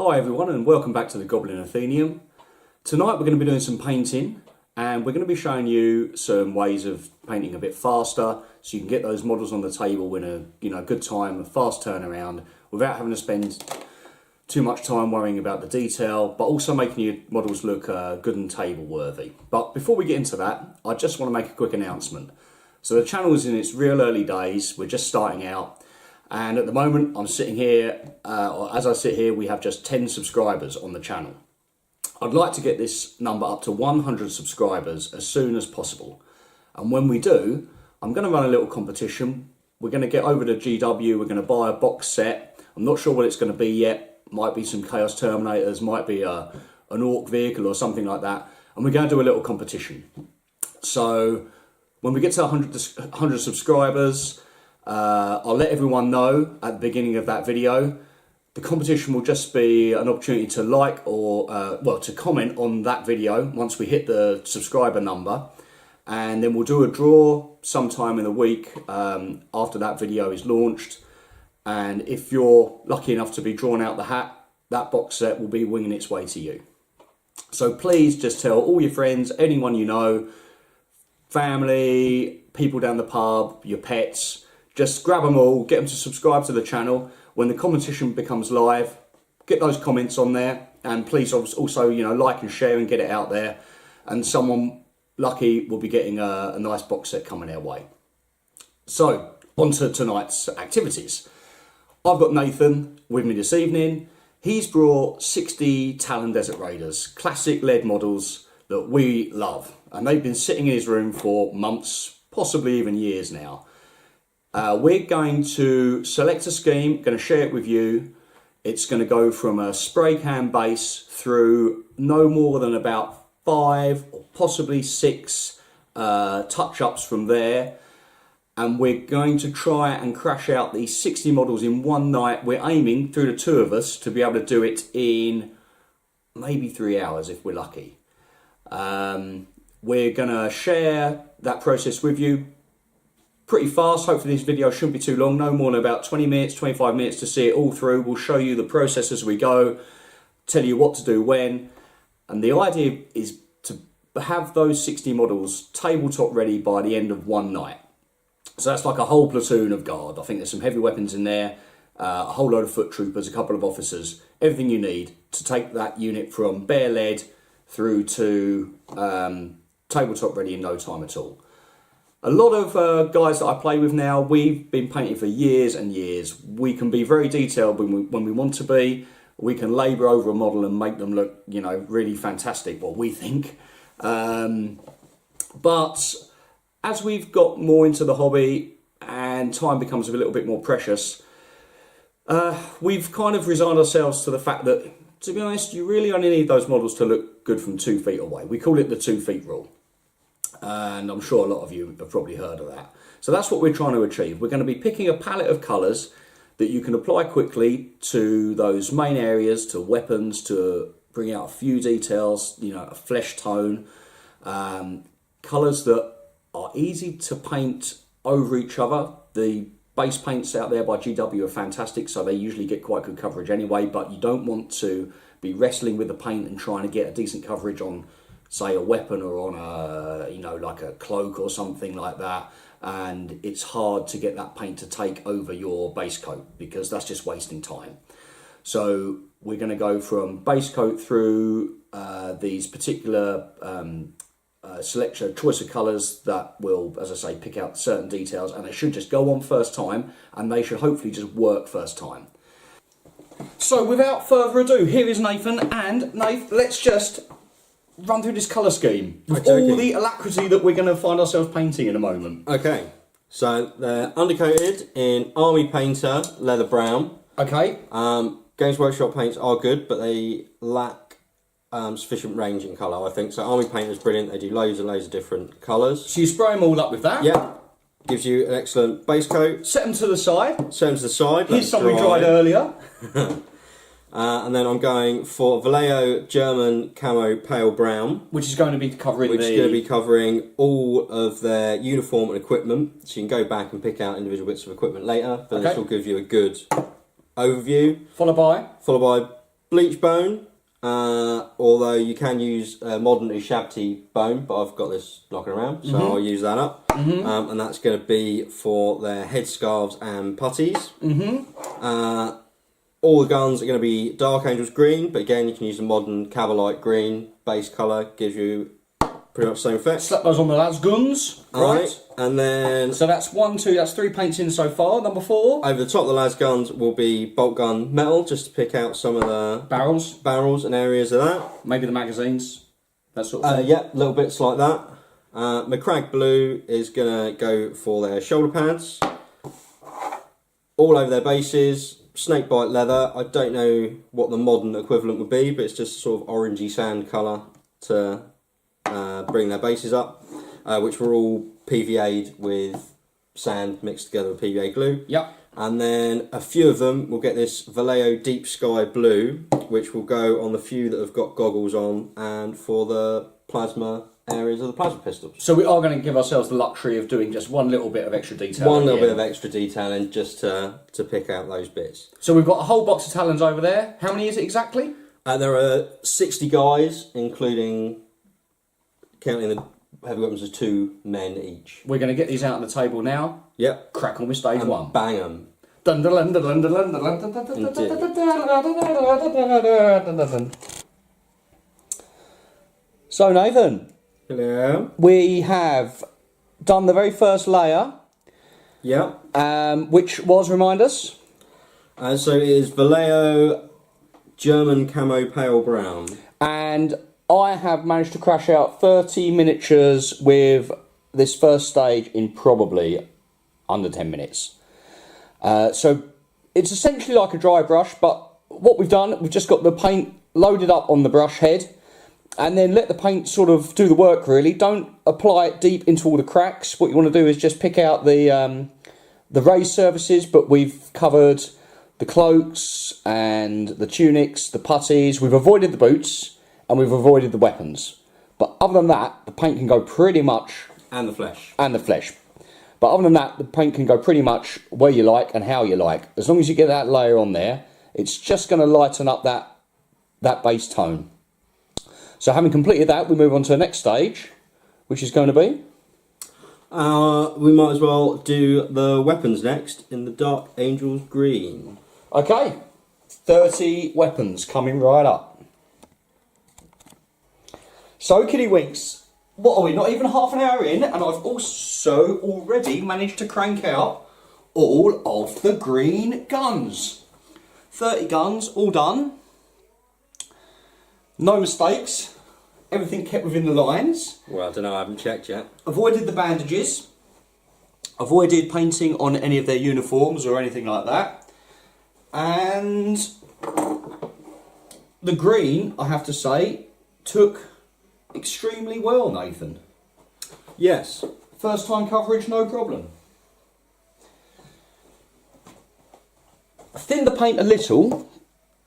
Hi everyone and welcome back to the Goblin Athenaeum. Tonight we're going to be doing some painting and we're going to be showing you some ways of painting a bit faster so you can get those models on the table in a good time, a fast turnaround without having to spend too much time worrying about the detail, but also making your models look good and table worthy. But before we get into that, I just want to make a quick announcement. So the channel is in its real early days, we're just starting out. And at the moment, I'm sitting here, or as I sit here, we have just 10 subscribers on the channel. I'd like to get this number up to 100 subscribers as soon as possible. And when we do, I'm going to run a little competition. We're going to get over to GW, we're going to buy a box set. I'm not sure what it's going to be yet. Might be some Chaos Terminators, might be an Orc vehicle or something like that. And we're going to do a little competition. So when we get to 100 subscribers, I'll let everyone know at the beginning of that video. The competition will just be an opportunity to like or to comment on that video once we hit the subscriber number, and then we'll do a draw sometime in the week after that video is launched. And if you're lucky enough to be drawn out the hat, that box set will be winging its way to you. So please just tell all your friends, anyone you know, family, people down the pub, your pets. Just grab them all, get them to subscribe to the channel. When the competition becomes live, get those comments on there, and please also like and share and get it out there. And someone lucky will be getting a nice box set coming our way. So on to tonight's activities. I've got Nathan with me this evening. He's brought 60 Tallarn Desert Raiders, classic lead models that we love, and they've been sitting in his room for months, possibly even years now. We're going to select a scheme, going to share it with you. It's going to go from a spray can base through no more than about 5 or possibly 6 touch-ups from there. And we're going to try and crash out these 60 models in one night. We're aiming, through the two of us, to be able to do it in maybe 3 hours if we're lucky. We're going to share that process with you pretty fast. Hopefully this video shouldn't be too long, no more than about 20 minutes, 25 minutes to see it all through. We'll show you the process as we go, tell you what to do when, and the idea is to have those 60 models tabletop ready by the end of one night. So that's like a whole platoon of guard. I think there's some heavy weapons in there, a whole load of foot troopers, a couple of officers, everything you need to take that unit from bare lead through to tabletop ready in no time at all. A lot of guys that I play with now, we've been painting for years and years. We can be very detailed when we want to be. We can labour over a model and make them look, really fantastic, what we think. But as we've got more into the hobby and time becomes a little bit more precious, we've kind of resigned ourselves to the fact that, to be honest, you really only need those models to look good from 2 feet away. We call it the 2 feet rule. And I'm sure a lot of you have probably heard of that. So that's what we're trying to achieve. We're going to be picking a palette of colours that you can apply quickly to those main areas, to weapons, to bring out a few details, a flesh tone. Colours that are easy to paint over each other. The base paints out there by GW are fantastic, so they usually get quite good coverage anyway, but you don't want to be wrestling with the paint and trying to get a decent coverage on, say, a weapon or on a, like a cloak or something like that. And it's hard to get that paint to take over your base coat because that's just wasting time. So we're going to go from base coat through these particular choice of colours that will, as I say, pick out certain details, and they should just go on first time and they should hopefully just work first time. So without further ado, here is Nathan, and Nath, let's just run through this colour scheme with all the alacrity that we're going to find ourselves painting in a moment. Okay, so they're undercoated in Army Painter Leather Brown. Okay. Games Workshop paints are good, but they lack sufficient range in colour, I think. So Army Painter is brilliant. They do loads and loads of different colours. So you spray them all up with that? Yeah. Gives you an excellent base coat. Set them to the side. Set them to the side. Here's some we dried earlier. And then I'm going for Vallejo German Camo Pale Brown. Which is going to be covering Which is going to be covering all of their uniform and equipment. So you can go back and pick out individual bits of equipment later. But this will give you a good overview. Followed by bleach bone, although you can use modern Ushabti bone, but I've got this knocking around, so I'll use that up. And that's going to be for their headscarves and puttees. All the guns are going to be Dark Angels green, but again you can use a modern Cavalite green base colour, gives you pretty much the same effect. Slap those on the lads' guns. Right. And then... So that's 1, 2, that's 3 paints in so far. Number 4. Over the top of the lads' guns will be bolt gun metal, just to pick out some of the... Barrels and areas of that. Maybe the magazines. That sort of thing. Yeah, little bits like that. McCrag blue is going to go for their shoulder pads. All over their bases. Snakebite leather. I don't know what the modern equivalent would be, but it's just sort of orangey sand colour to bring their bases up, which were all PVA'd with sand mixed together with PVA glue. Yep. And then a few of them will get this Vallejo Deep Sky Blue, which will go on the few that have got goggles on and for the plasma areas of the plasma pistols. So we are going to give ourselves the luxury of doing just one little bit of extra detail. One little bit of extra detailing just to pick out those bits. So we've got a whole box of Tallarns over there. How many is it exactly? There are 60 guys, including counting the heavy weapons as 2 men each. We're going to get these out on the table now. Yep. Crack on with stage 1. Bang them. So Nathan. Hello. We have done the very first layer. Yep. Which was, remind us? So it is Vallejo German Camo Pale Brown. And I have managed to crash out 30 miniatures with this first stage in probably under 10 minutes. So it's essentially like a dry brush, but what we've done, we've just got the paint loaded up on the brush head and then let the paint sort of do the work really. Don't apply it deep into all the cracks. What you want to do is just pick out the raised surfaces, but we've covered the cloaks and the tunics, the puttees. We've avoided the boots and we've avoided the weapons. But other than that, the paint can go pretty much... And the flesh. And the flesh. But other than that, the paint can go pretty much where you like and how you like. As long as you get that layer on there, it's just going to lighten up that base tone. So having completed that, we move on to the next stage, which is going to be... we might as well do the weapons next in the Dark Angels green. Okay, 30 weapons coming right up. So, Kiddywinks, what are we, not even half an hour in, and I've also already managed to crank out all of the green guns. 30 guns, all done. No mistakes. Everything kept within the lines. Well, I don't know, I haven't checked yet. Avoided the bandages. Avoided painting on any of their uniforms or anything like that. And the green, I have to say, took extremely well, Nathan. Yes. First time coverage, no problem. Thinned the paint a little,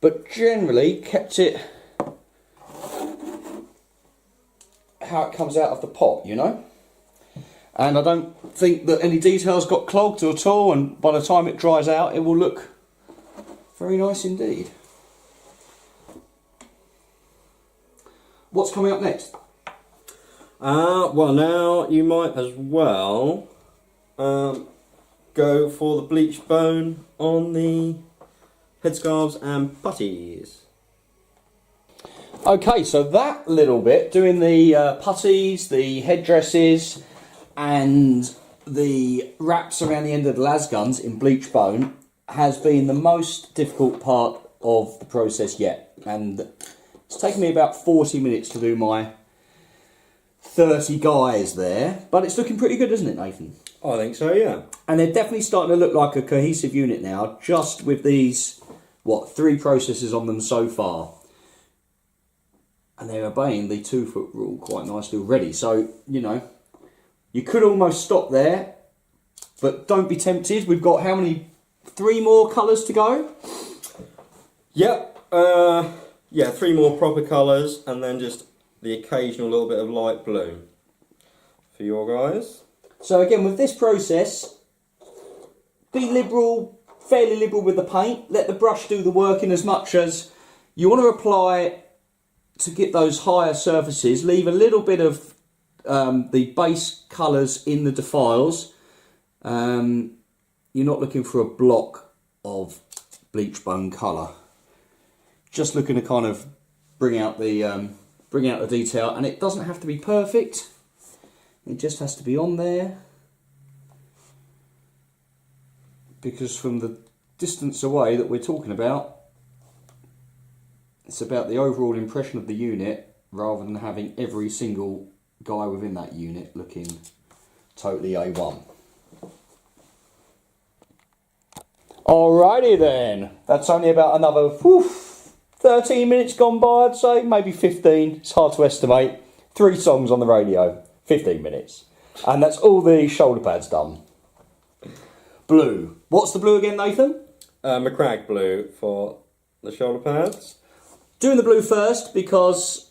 but generally kept it how it comes out of the pot, you know? And I don't think that any details got clogged at all, and by the time it dries out, it will look very nice indeed. What's coming up next? Well, now you might as well go for the bleached bone on the headscarves and puttees. Okay, so that little bit, doing the puttees, the headdresses, and the wraps around the end of the las guns in bleach bone, has been the most difficult part of the process yet. And it's taken me about 40 minutes to do my 30 guys there, but it's looking pretty good, isn't it, Nathan? I think so, yeah. And they're definitely starting to look like a cohesive unit now, just with these, 3 processes on them so far. And they're obeying the 2-foot rule quite nicely already. So, you know, you could almost stop there, but don't be tempted. We've got how many? 3 more colours to go? Yep. Yeah, 3 more proper colours, and then just the occasional little bit of light blue for your guys. So again, with this process, be liberal, fairly liberal with the paint. Let the brush do the work in as much as You want to apply, to get those higher surfaces, leave a little bit of the base colours in the defiles. You're not looking for a block of bleach bone colour. Just looking to kind of bring out the detail, and it doesn't have to be perfect. It just has to be on there, because from the distance away that we're talking about, it's about the overall impression of the unit rather than having every single guy within that unit looking totally A1. Alrighty then, that's only about another 13 minutes gone by, I'd say, maybe 15, it's hard to estimate. 3 songs on the radio, 15 minutes. And that's all the shoulder pads done. Blue. What's the blue again, Nathan? McCrag blue for the shoulder pads. Doing the blue first because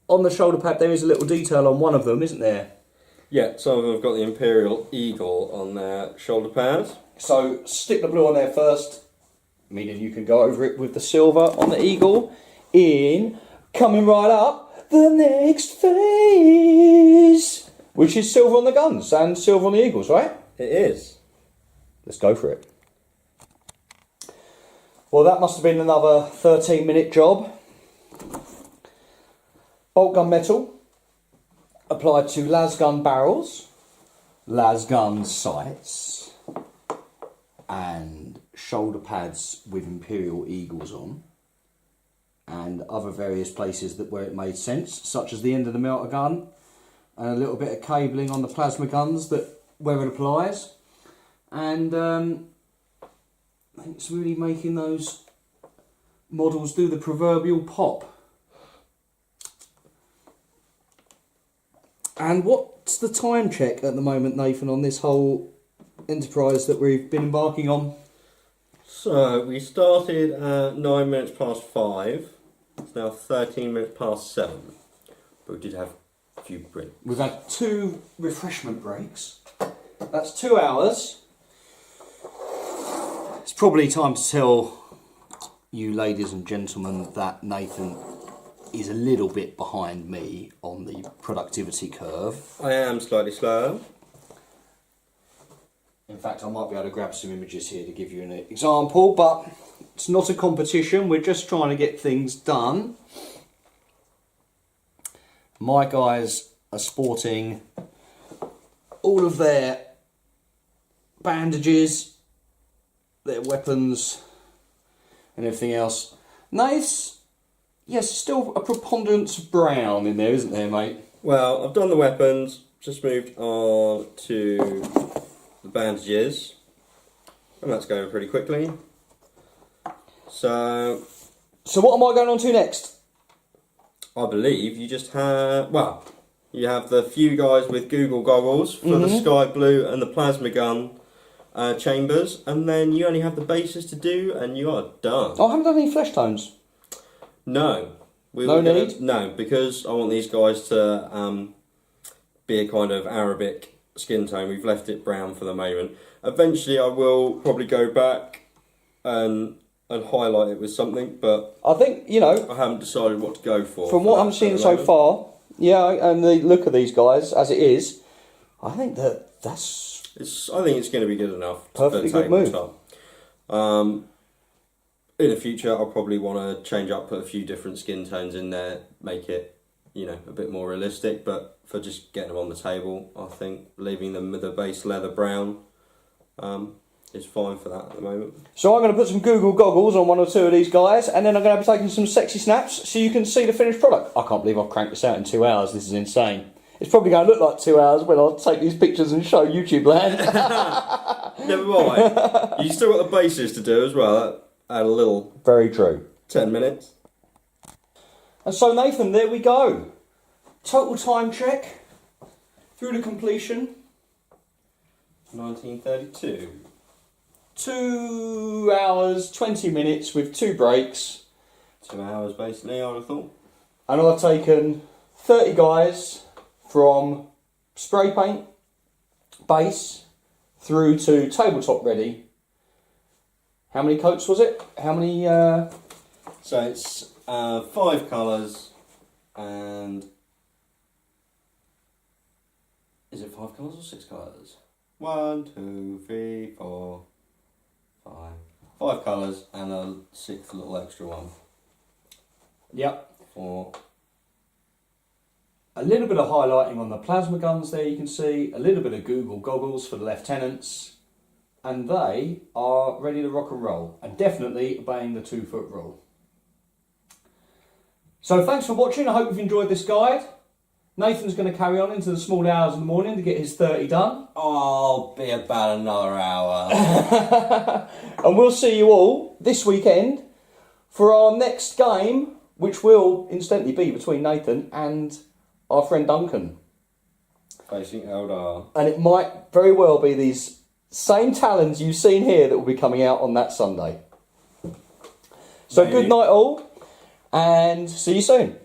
on the shoulder pad there is a little detail on one of them, isn't there? Yeah, some of them have got the Imperial Eagle on their shoulder pad. So stick the blue on there first, meaning you can go over it with the silver on the Eagle in coming right up the next phase, which is silver on the guns and silver on the Eagles, right? It is. Let's go for it. Well, that must have been another 13-minute job. Bolt gun metal applied to las gun barrels, las gun sights, and shoulder pads with Imperial Eagles on, and other various places that where it made sense, such as the end of the melter gun, and a little bit of cabling on the plasma guns that where it applies, and I think it's really making those models do the proverbial pop. And what's the time check at the moment, Nathan, on this whole enterprise that we've been embarking on? So we started at 9 minutes past 5. It's now 13 minutes past 7. But we did have a few breaks. We've had 2 refreshment breaks. That's 2 hours. It's probably time to tell you ladies and gentlemen that Nathan is a little bit behind me on the productivity curve. I am slightly slower. In fact, I might be able to grab some images here to give you an example, but it's not a competition, we're just trying to get things done. My guys are sporting all of their bandages, their weapons and everything else. Nice. Yes, still a preponderance of brown in there, isn't there, mate? Well, I've done the weapons, just moved on to the bandages, and that's going pretty quickly. So what am I going on to next? I believe you just have, well, you have the few guys with Google goggles for the sky blue and the plasma gun chambers, and then you only have the bases to do, and you are done. Oh, I haven't done any flesh tones. No. No need? No, because I want these guys to be a kind of Arabic skin tone. We've left it brown for the moment. Eventually I will probably go back and highlight it with something, but I think, you know, I haven't decided what to go for. From what I'm seeing so far, yeah, and the look of these guys as it is, I think that's I think it's going to be good enough. Perfectly good move. In the future, I'll probably want to change up, put a few different skin tones in there, make it, you know, a bit more realistic. But for just getting them on the table, I think leaving them with the base leather brown is fine for that at the moment. So I'm going to put some Google goggles on 1 or 2 of these guys, and then I'm going to be taking some sexy snaps so you can see the finished product. I can't believe I've cranked this out in 2 hours. This is insane. It's probably going to look like 2 hours when I'll take these pictures and show YouTube land. Never mind. You still got the bases to do as well. Add a little. Very true. 10 minutes. And so Nathan, there we go. Total time check through to completion. 1932. 2 hours, 20 minutes with 2 breaks. 2 hours basically, I would have thought. And I've taken 30 guys from spray paint, base, through to tabletop ready. How many coats was it? How many So it's 5 colours, and is it 5 colours or 6 colours? 1, 2, 3, 4, 5. 5 colours and a 6th little extra one. Yep. For a little bit of highlighting on the plasma guns there, you can see. A little bit of Google goggles for the lieutenants. And they are ready to rock and roll. And definitely obeying the 2-foot rule. So thanks for watching. I hope you've enjoyed this guide. Nathan's going to carry on into the small hours of the morning to get his 30 done. I'll be about another hour. And we'll see you all this weekend for our next game, which will incidentally be between Nathan and our friend Duncan. Facing Eldar. And it might very well be these same Tallarns you've seen here that will be coming out on that Sunday. So Maybe. good night all, and see you soon.